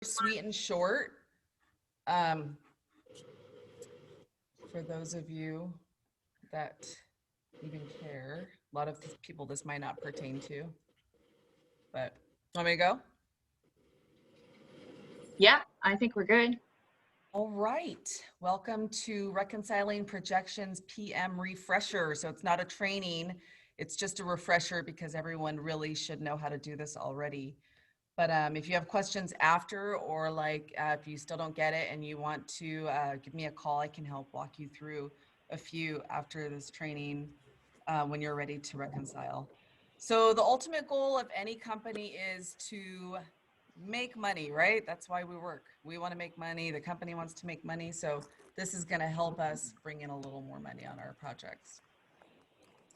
Sweet and short. For those of you that even care, a lot of people this might not pertain to, but want me to go? Yeah, I think we're good. All right, welcome to Reconciling Projections PM Refresher. So it's not a training, it's just a refresher because everyone really should know how to do this already. But if you have questions after, or like if you still don't get it and you want to give me a call, I can help walk you through a few after this training when you're ready to reconcile. So the ultimate goal of any company is to make money, right? That's why we work. We want to make money. The company wants to make money. So this is going to help us bring in a little more money on our projects.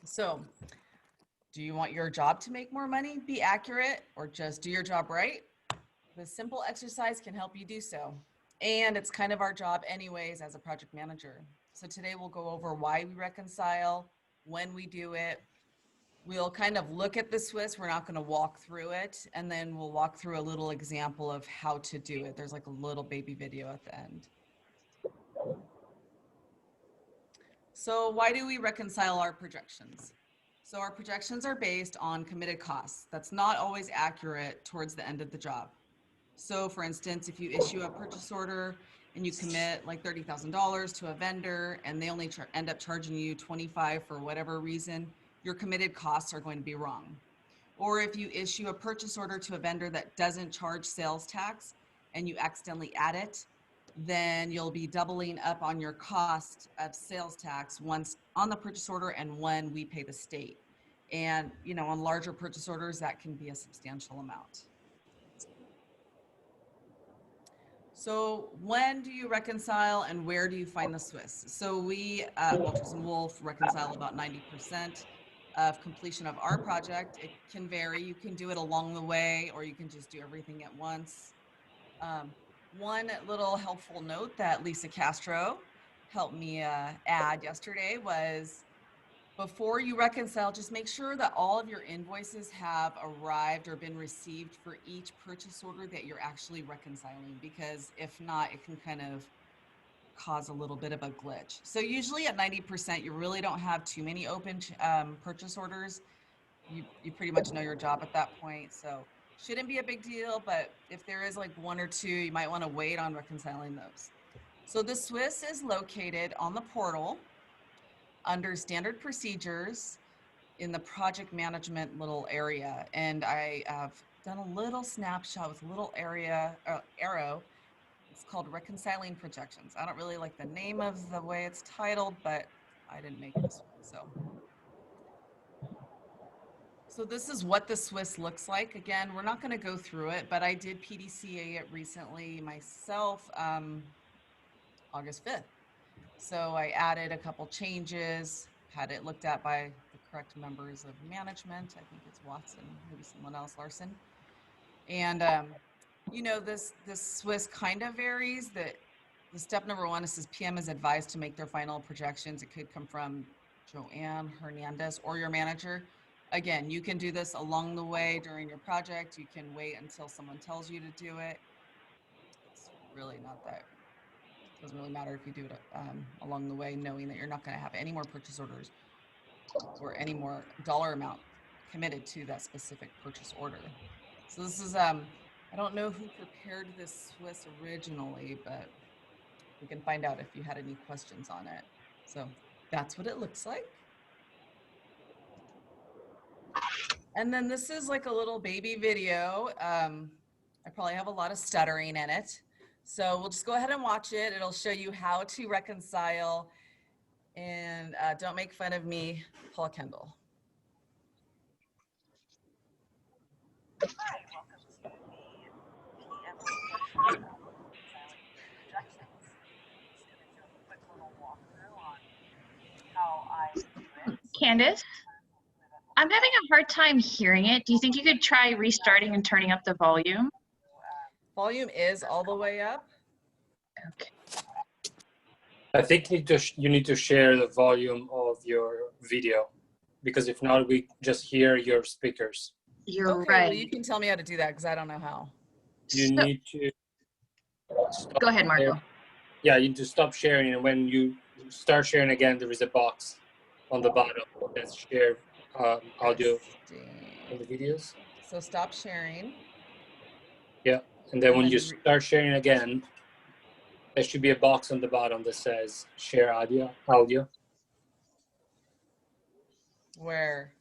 So do you want your job to make more money, be accurate, or just do your job right? This simple exercise can help you do so. And it's kind of our job anyways as a project manager. So today we'll go over why we reconcile, when we do it. We'll kind of look at the Swiss. We're not going to walk through it. And then we'll walk through a little example of how to do it. There's like a little baby video at the end. So why do we reconcile our projections? So our projections are based on committed costs. That's not always accurate towards the end of the job. So for instance, if you issue a purchase order and you commit like $30,000 to a vendor and they only end up charging you $25,000 for whatever reason, your committed costs are going to be wrong. Or if you issue a purchase order to a vendor that doesn't charge sales tax and you accidentally add it, then you'll be doubling up on your cost of sales tax once on the purchase order and when we pay the state. And on larger purchase orders, that can be a substantial amount. So when do you reconcile and where do you find the Swiss? So we at Walters & Wolf reconcile about 90% of completion of our project. It can vary. You can do it along the way or you can just do everything at once. One little helpful note that Lisa Castro helped me add yesterday was before you reconcile, just make sure that all of your invoices have arrived or been received for each purchase order that you're actually reconciling, because if not, it can kind of cause a little bit of a glitch. So usually at 90%, you really don't have too many open purchase orders. You pretty much know your job at that point. So shouldn't be a big deal, but if there is like one or two, you might want to wait on reconciling those. So the Swiss is located on the portal under standard procedures in the project management little area. And I have done a little snapshot with a little arrow. It's called Reconciling Projections. I don't really like the name of the way it's titled, but I didn't make this one. So this is what the Swiss looks like. Again, we're not going to go through it, but I did PDCA it recently myself, August 5th. So I added a couple changes, had it looked at by the correct members of management. I think it's Watson, maybe someone else, Larson. And this Swiss kind of varies. That the step number one, it says PM is advised to make their final projections. It could come from Joanne Hernandez or your manager. Again, you can do this along the way during your project. You can wait until someone tells you to do it. It's really not that. Doesn't really matter if you do it along the way, knowing that you're not going to have any more purchase orders or any more dollar amount committed to that specific purchase order. So this is, I don't know who prepared this Swiss originally, but we can find out if you had any questions on it. So that's what it looks like. And then this is like a little baby video. I probably have a lot of stuttering in it. So we'll just go ahead and watch it. It'll show you how to reconcile. And don't make fun of me, Paul Kendall. Hi, welcome to the PM refresher of Reconciling Projections. Just going to do a quick little walkthrough on how I do it. Candace, I'm having a hard time hearing it. Do you think you could try restarting and turning up the volume? Volume is all the way up. Okay. I think you need to share the volume of your video, because if not, we just hear your speakers. You're okay, right. Well, you can tell me how to do that because I don't know how. You need to stop Go ahead, Marco. Yeah, you just stop sharing, and when you start sharing again, there is a box on the bottom that says share audio in the videos. So stop sharing. Yeah, and then And when then you start sharing again, there should be a box on the bottom that says share audio. Where?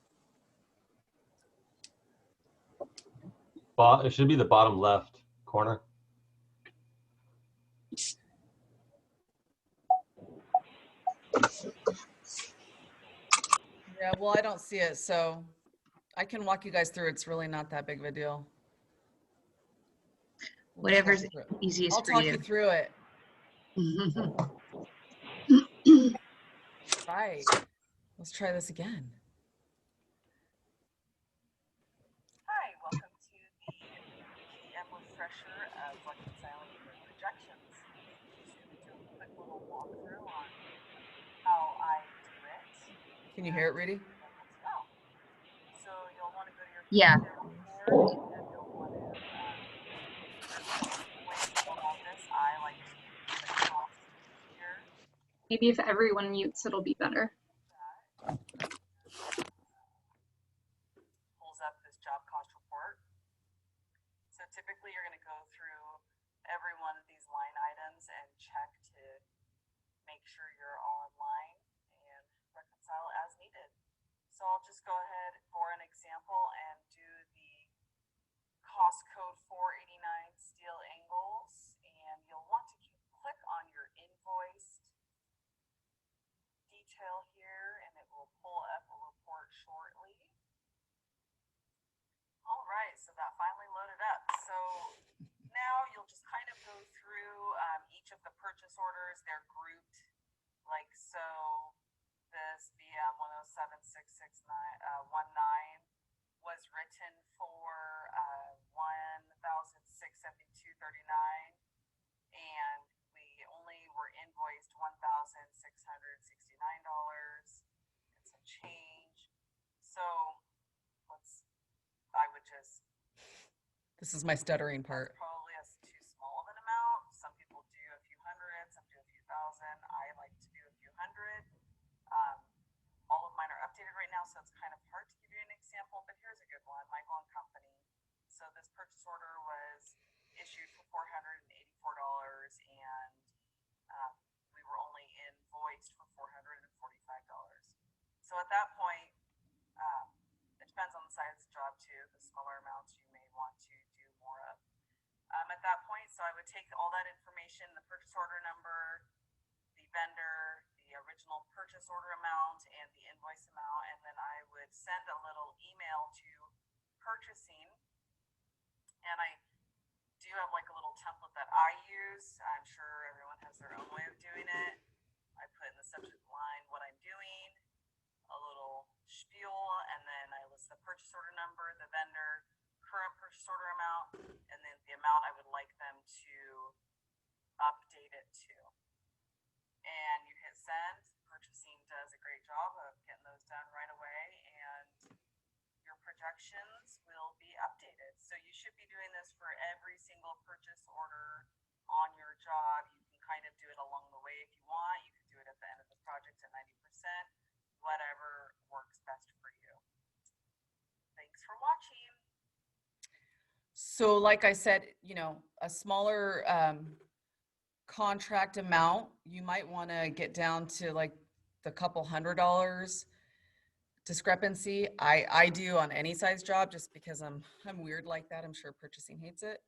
It should be the bottom left corner. Yeah, well, I don't see it, so I can walk you guys through. It's really not that big of a deal. We'll just Whatever's walk through it. easiest I'll for talk you. you through it. Right. Let's try this again. Hi, welcome to the PM refresher of reconciling your projections. Just going to do a quick little walkthrough on how I do it. Can you hear it, Rudy? Oh. So you'll want to go to your Yeah. report, and you'll want to, when you go about this, I like to use the cost here. Maybe if everyone mutes, it'll be better. Pulls up this job cost report. So typically you're going to go through every one of these line items and check to make sure you're all in line and reconcile as needed. So I'll just go ahead for an example and do the cost code 489 steel angles, and you'll want to click on your invoiced detail here and it will pull up a report shortly. All right, so that finally loaded up. So now you'll just kind of go through each of the purchase orders. They're grouped like so. This BM 1076619 was written for $1,672.39, and we only were invoiced $1,669 and some change. So I would just. This is my stuttering part. Probably a too small of an amount. Some people do a few hundred, some do a few thousand. I like to do a few hundred. All of mine are updated right now, so it's kind of hard to give you an example, but here's a good one. Michael and Company. So this purchase order was issued for $484, and we were only invoiced for $445. So at that point, it depends on the size of the job too. The smaller amounts you may want to do more of. At that point, so I would take all that information, the purchase order number, the vendor, the original purchase order amount, and the invoice amount, and then I would send a little email to purchasing. And I do have like a little template that I use. I'm sure everyone has their own way of doing it. I put in the subject line what I'm doing, a little spiel, and then I list the purchase order number, the vendor, current purchase order amount, and then the amount I would like them to update it to. And you hit send. Purchasing does a great job of getting those done right away, and your projections will be updated. So you should be doing this for every single purchase order on your job. You can kind of do it along the way if you want. You can do it at the end of the project at 90%, whatever works best for you. Thanks for watching. So like I said, a smaller contract amount, you might want to get down to like the couple $100 discrepancy. I do on any size job just because I'm weird like that. I'm sure purchasing hates it.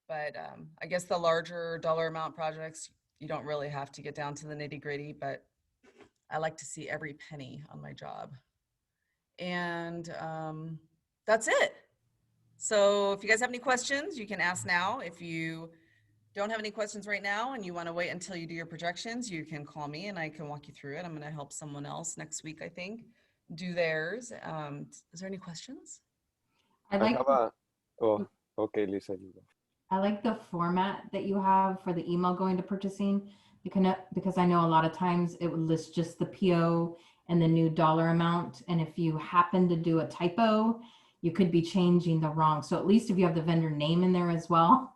But I guess the larger dollar amount projects, you don't really have to get down to the nitty-gritty, but I like to see every penny on my job. And that's it. So if you guys have any questions, you can ask now. If you don't have any questions right now and you want to wait until you do your projections, you can call me and I can walk you through it. I'm going to help someone else next week, I think, do theirs. Is there any questions? I like Oh, okay, Lisa, you go. I like the format that you have for the email going to purchasing because I know a lot of times it would list just the PO and the new dollar amount. And if you happen to do a typo, you could be changing the wrong. So at least if you have the vendor name in there as well,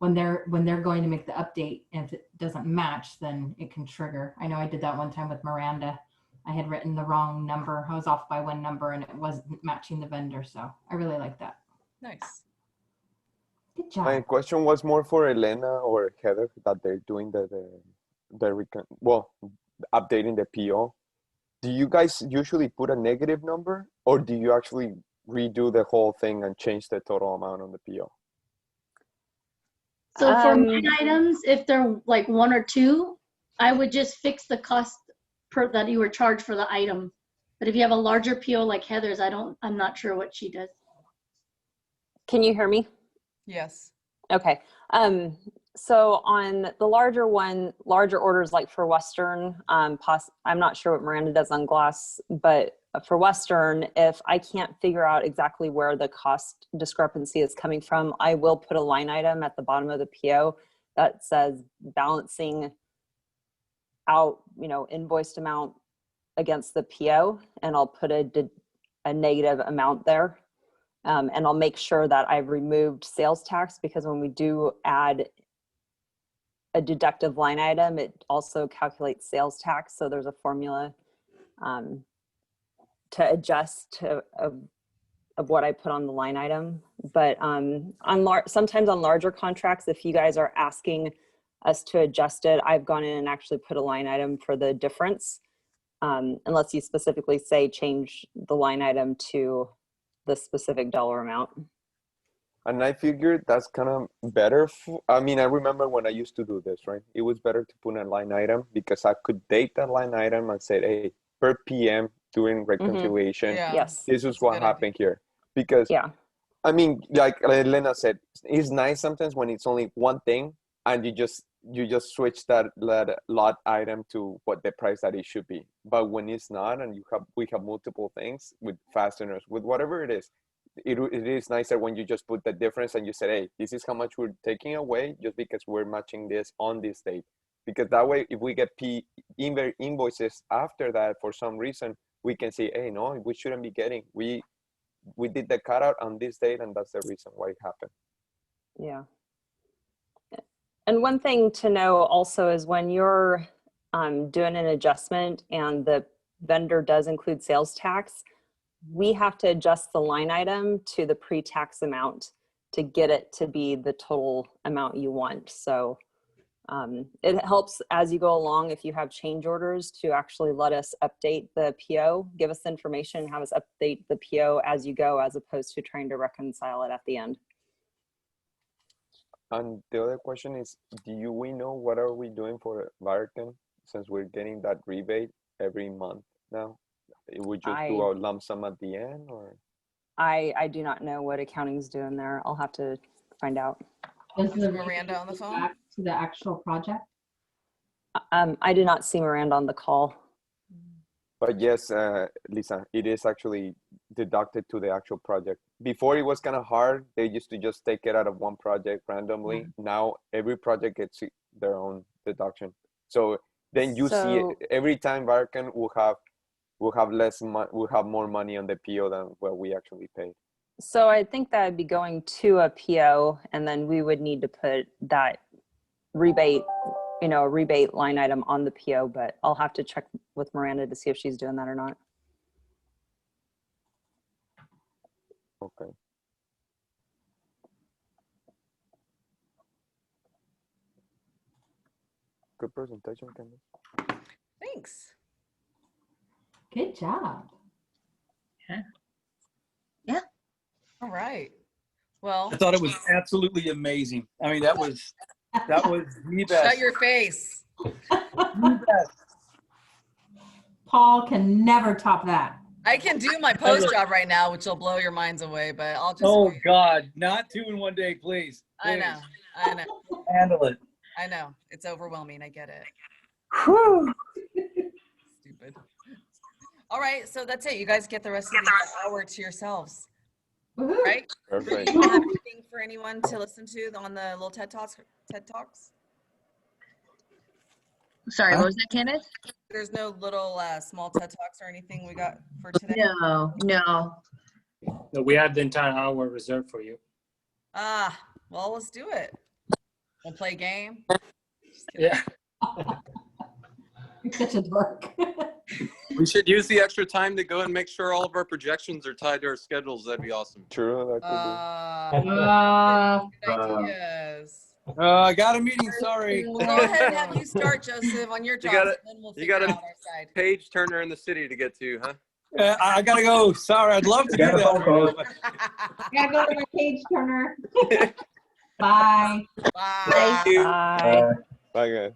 when they're going to make the update, and if it doesn't match, then it can trigger. I know I did that one time with Miranda. I had written the wrong number. I was off by one number and it wasn't matching the vendor. So I really like that. Nice. Good job. My question was more for Elena or Heather that they're doing updating the PO. Do you guys usually put a negative number, or do you actually redo the whole thing and change the total amount on the PO? So for line items, if they're like 1 or 2, I would just fix the cost that you were charged for the item. But if you have a larger PO like Heather's, I'm not sure what she does. Can you hear me? Yes. Okay. So on the larger orders like for Western, I'm not sure what Miranda does on glass, but for Western, if I can't figure out exactly where the cost discrepancy is coming from, I will put a line item at the bottom of the PO that says balancing out, invoiced amount against the PO, and I'll put a negative amount there. And I'll make sure that I've removed sales tax, because when we do add a deductive line item, it also calculates sales tax. So there's a formula to adjust of what I put on the line item. But sometimes on larger contracts, if you guys are asking us to adjust it, I've gone in and actually put a line item for the difference, unless you specifically say change the line item to the specific dollar amount. And I figured that's kind of better. I remember when I used to do this, right? It was better to put a line item because I could date that line item and say, hey, per PM doing reconciliation, Yes, this is what happened here. Because, like Elena said, it's nice sometimes when it's only one thing and you just switch that lot item to what the price that it should be. But when it's not, and we have multiple things with fasteners, with whatever it is nicer when you just put the difference and you say, hey, this is how much we're taking away just because we're matching this on this date. Because that way, if we get invoices after that for some reason, we can say, hey, no, we shouldn't be getting. We did the cutout on this date, and that's the reason why it happened. Yeah. And one thing to know also is when you're doing an adjustment and the vendor does include sales tax, we have to adjust the line item to the pre-tax amount to get it to be the total amount you want. So it helps as you go along, if you have change orders, to actually let us update the PO, give us information, have us update the PO as you go, as opposed to trying to reconcile it at the end. And the other question is, we know what are we doing for Varken, since we're getting that rebate every month now? Would you do a lump sum at the end, or? I do not know what accounting's doing there. I'll have to find out. Is the Miranda on the phone? back to the actual project? I did not see Miranda on the call. But yes, Lisa, it is actually deducted to the actual project. Before it was kind of hard. They used to just take it out of one project randomly. Now every project gets their own deduction. So then you see it every time. Varken will have more money on the PO than what we actually paid. So I think that would be going to a PO, and then we would need to put that rebate, rebate line item on the PO, but I'll have to check with Miranda to see if she's doing that or not. Okay. Good presentation, Candice. Thanks. Good job. Yeah. All right. Well, I thought it was absolutely amazing. I mean, that was the best. shut your face. The best. Paul can never top that. I can do my post job right now, which will blow your minds away, but I'll just. Oh wait. God, not 2 in 1 day, please. I know. I know. Handle it. I know. It's overwhelming. I get it. Whew. Stupid. All right. So that's it. You guys get the rest of the hour to yourselves. Woohoo. Right? Perfect. Do you have anything for anyone to listen to on the little TED Talks? Sorry, what was that, Candace? There's no little small TED Talks or anything we got for today? No. No, we have the entire hour reserved for you. Ah, well, let's do it. We'll play a game. Just kidding. Yeah. You're such a dork. We should use the extra time to go and make sure all of our projections are tied to our schedules. That'd be awesome. True. That could be. Good ideas. I got a meeting, sorry. We'll go ahead and have you start, Joseph, on your job, gotta- and then we'll you figure gotta- out our side. Page turner in the city to get to, huh? I gotta go. Sorry, I'd love to do Got a phone that. call. Gotta go to my page turner. Bye. Bye. Thank you. Bye. Bye, guys.